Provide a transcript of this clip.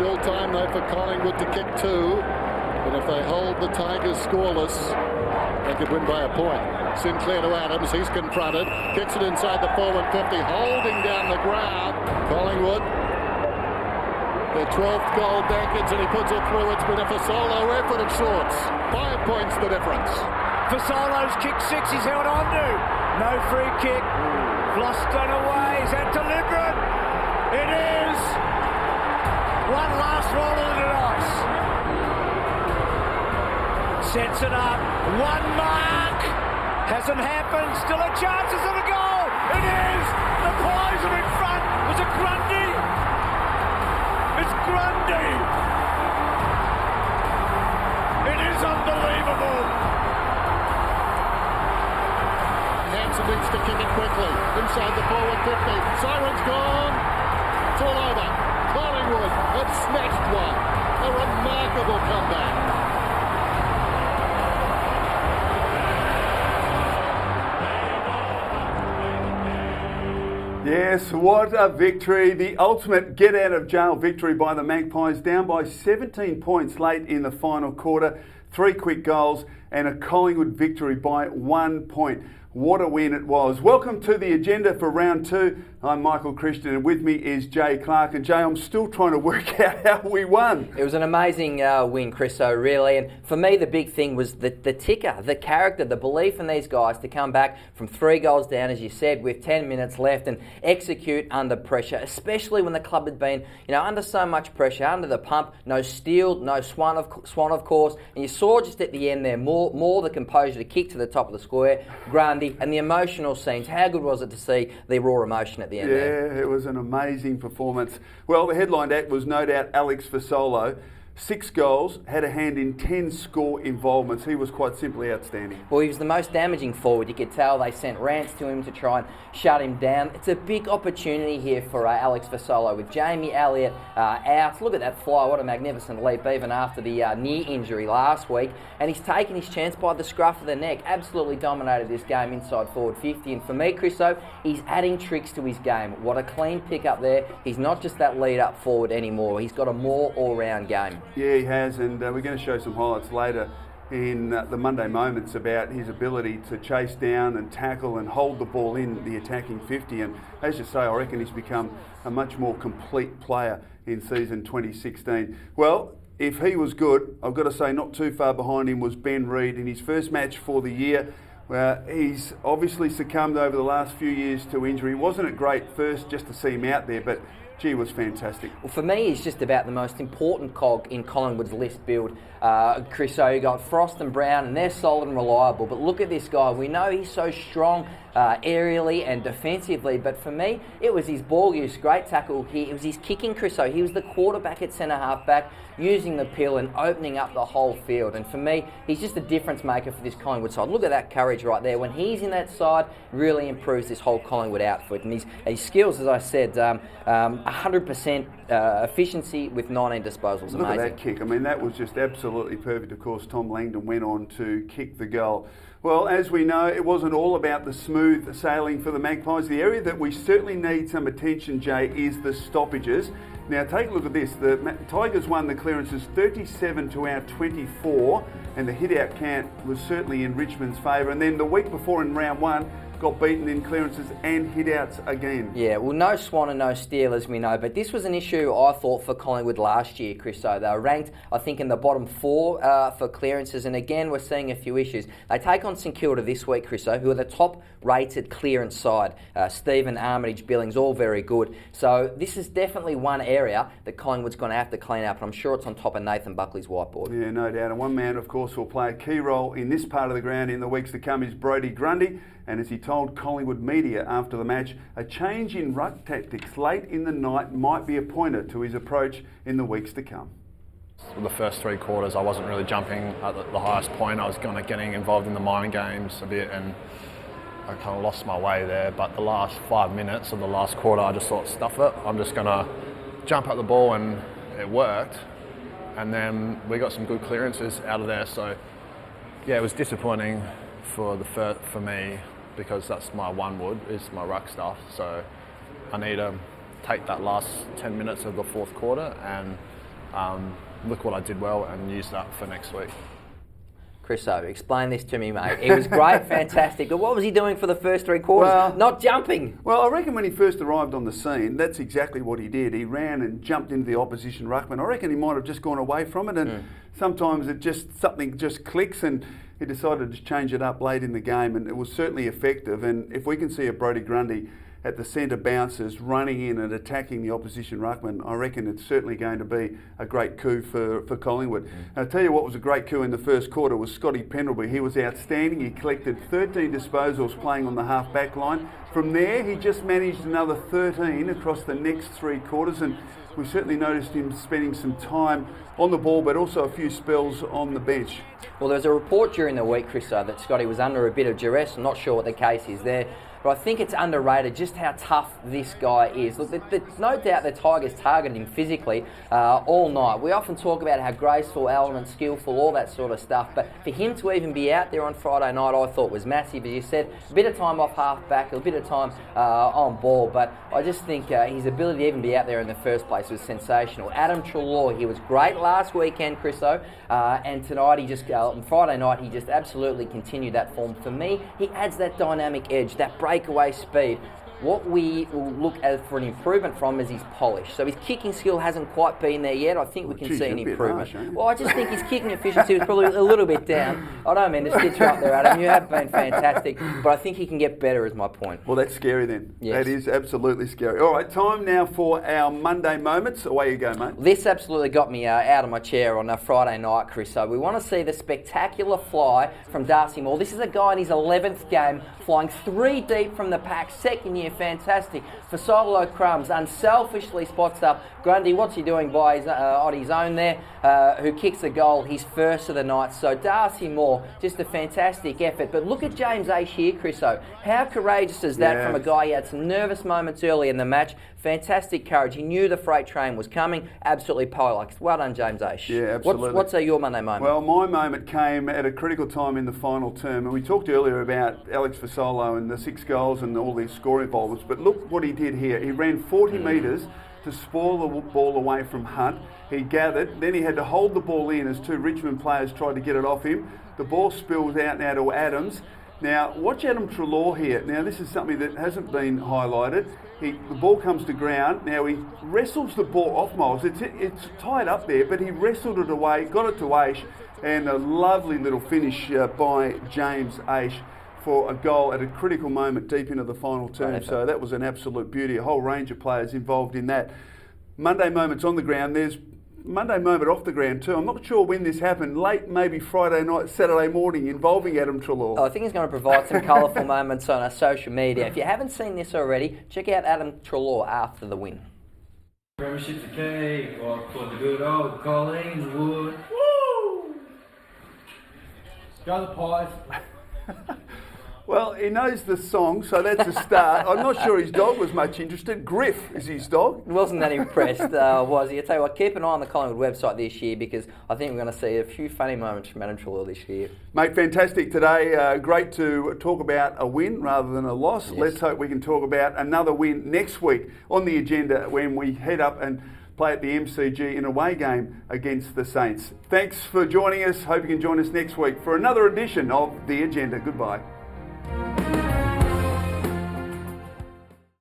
Still time though for Collingwood to kick 2. And if they hold the Tigers scoreless, they could win by a point. Sinclair to Adams, he's confronted, kicks it inside the forward 50, holding down the ground. Collingwood, their 12th goal Bankins, and he puts it through. It's been a Fasolo effort of sorts. 5 points the difference. Fasolo's kick 6 he's held on to. No free kick. Floston away. Is that deliberate? It is. One last roll of the dice. Sets it up. One mark. Hasn't happened. Still a chance. Is it a goal? It is. The Pies are in front. Was it Grundy? It's Grundy. It is unbelievable. Hansen needs to kick it quickly. Inside the forward 50. Siren's gone. It's all over. Collingwood have snatched one. A remarkable comeback. Yes, what a victory. The ultimate get-out-of-jail victory by the Magpies, down by 17 points late in the final quarter. 3 quick goals and a Collingwood victory by 1 point. What a win it was. Welcome to the agenda for round 2. I'm Michael Christian and with me is Jay Clark. And Jay, I'm still trying to work out how we won. It was an amazing win, Chriso, really. And for me, the big thing was the ticker, the character, the belief in these guys to come back from 3 goals down, as you said, with 10 minutes left and execute under pressure, especially when the club had been, under so much pressure, under the pump. No Steele, no Swan, of course. And you saw just at the end there, more the composure to kick to the top of the square, Grundy, and the emotional scenes. How good was it to see the raw emotion at the end there? Yeah, it was an amazing performance. Well, the headline act was no doubt Alex Fasolo. 6 goals, had a hand in 10 score involvements. He was quite simply outstanding. Well, he was the most damaging forward. You could tell they sent Rance to him to try and shut him down. It's a big opportunity here for Alex Fasolo with Jamie Elliott out. Look at that fly. What a magnificent leap, even after the knee injury last week. And he's taken his chance by the scruff of the neck. Absolutely dominated this game inside forward 50. And for me, Chriso, he's adding tricks to his game. What a clean pick up there. He's not just that lead up forward anymore. He's got a more all-round game. Yeah, he has, and we're going to show some highlights later in the Monday Moments about his ability to chase down and tackle and hold the ball in the attacking 50. And as you say, I reckon he's become a much more complete player in season 2016. Well, if he was good, I've got to say not too far behind him was Ben Reid in his first match for the year. He's obviously succumbed over the last few years to injury. Wasn't it great first just to see him out there, but gee, was fantastic. Well, for me, he's just about the most important cog in Collingwood's list build. Chriso, you got Frost and Brown, and they're solid and reliable. But look at this guy. We know he's so strong aerially and defensively. But for me, it was his ball use. Great tackle here. It was his kicking, Chriso. He was the quarterback at centre half back, using the pill and opening up the whole field. And for me, he's just a difference maker for this Collingwood side. Look at that courage right there. When he's in that side, really improves this whole Collingwood outfit. And his skills, as I said, 100% efficiency with 19 disposals. Look at that kick. I mean, that was just absolutely perfect. Of course, Tom Langdon went on to kick the goal. Well, as we know, it wasn't all about the smooth sailing for the Magpies. The area that we certainly need some attention, Jay, is the stoppages. Now, take a look at this. The Tigers won the clearances 37 to our 24, and the hit-out count was certainly in Richmond's favour. And then the week before in round 1, got beaten in clearances and hit-outs again. Yeah, well, no Swan and no Steele, as we know, but this was an issue, I thought, for Collingwood last year, Chriso. They were ranked, I think, in the bottom 4 for clearances, and again, we're seeing a few issues. They take on St Kilda this week, Chriso, who are the top-rated clearance side. Stephen, Armitage, Billings, all very good. So this is definitely one area that Collingwood's going to have to clean up, and I'm sure it's on top of Nathan Buckley's whiteboard. Yeah, no doubt. And one man, of course, will play a key role in this part of the ground in the weeks to come is Brody Grundy. And as he told Collingwood media after the match, a change in ruck tactics late in the night might be a pointer to his approach in the weeks to come. The first 3 quarters, I wasn't really jumping at the highest point. I was kind of getting involved in the mind games a bit, and I kind of lost my way there. But the last 5 minutes of the last quarter, I just thought, stuff it. I'm just going to jump at the ball, and it worked. And then we got some good clearances out of there. So, yeah, it was disappointing for me, because that's my one wood, is my ruck stuff. So I need to take that last 10 minutes of the fourth quarter and look what I did well and use that for next week. Chriso, explain this to me, mate. It was great, fantastic. But what was he doing for the first 3 quarters? Well, not jumping. Well, I reckon when he first arrived on the scene, that's exactly what he did. He ran and jumped into the opposition ruckman. I reckon he might have just gone away from it, and sometimes something just clicks, and he decided to change it up late in the game, and it was certainly effective. And if we can see a Brody Grundy at the centre bounces, running in and attacking the opposition ruckman, I reckon it's certainly going to be a great coup for Collingwood. And I'll tell you what was a great coup in the first quarter was Scotty Pendlebury. He was outstanding. He collected 13 disposals playing on the half-back line. From there, he just managed another 13 across the next 3 quarters, and we certainly noticed him spending some time on the ball, but also a few spells on the bench. Well, there was a report during the week, Chriso, that Scotty was under a bit of duress. I'm not sure what the case is there, but I think it's underrated just how tough this guy is. Look, there's no doubt the Tigers targeted him physically all night. We often talk about how graceful, element, skillful, all that sort of stuff, but for him to even be out there on Friday night, I thought was massive. As you said, a bit of time off half-back, a bit of time on ball, but I just think his ability to even be out there in the first place was sensational. Adam Treloar, he was great last weekend, Chriso, and tonight on Friday night, he just absolutely continued that form. For me, he adds that dynamic edge, that breakaway speed. What we will look at for an improvement from is his polish. So his kicking skill hasn't quite been there yet. I think we can see an improvement. Harsh, well, I just think his kicking efficiency was probably a little bit down. I don't mean to stitch you up there, Adam. You have been fantastic, but I think he can get better, is my point. Well, that's scary then. Yes. That is absolutely scary. All right, time now for our Monday moments. Away you go, mate. This absolutely got me out of my chair on a Friday night, Chris. So we want to see the spectacular fly from Darcy Moore. This is a guy in his 11th game, flying 3 deep from the pack, second year, fantastic. For solo crumbs, unselfishly spots up Grundy. What's he doing on his own there? Who kicks the goal, his first of the night. So Darcy Moore, just a fantastic effort. But look at James Aish here, Chriso. How courageous is that from a guy? He had some nervous moments early in the match. Fantastic courage. He knew the freight train was coming. Absolutely poleaxed. Well done, James Aish. Yeah, absolutely. What's your Monday moment? Well, my moment came at a critical time in the final term, and we talked earlier about Alex Fasolo and the 6 goals and all these score involvements, but look what he did here. He ran 40 metres to spoil the ball away from Hunt. He gathered, then he had to hold the ball in as 2 Richmond players tried to get it off him. The ball spills out now to Adams. Now, watch Adam Treloar here. Now, this is something that hasn't been highlighted. The ball comes to ground. Now, he wrestles the ball off Miles. It's tied up there, but he wrestled it away, got it to Aish, and a lovely little finish by James Aish for a goal at a critical moment deep into the final term. So that was an absolute beauty. A whole range of players involved in that. Monday moments on the ground. There's Monday moment off the ground too. I'm not sure when this happened. Late, maybe Friday night, Saturday morning, involving Adam Treloar. I think he's going to provide some colourful moments on our social media. If you haven't seen this already, check out Adam Treloar after the win. Premiership's a key for the good old Collingwood. Woo! Go the Pies. Well, he knows the song, so that's a start. I'm not sure his dog was much interested. Griff is his dog. Wasn't that impressed, was he? I tell you what, keep an eye on the Collingwood website this year, because I think we're going to see a few funny moments from Adam Treloar this year. Mate, fantastic today. Great to talk about a win rather than a loss. Yes. Let's hope we can talk about another win next week on the agenda when we head up and play at the MCG in a away game against the Saints. Thanks for joining us. Hope you can join us next week for another edition of The Agenda. Goodbye.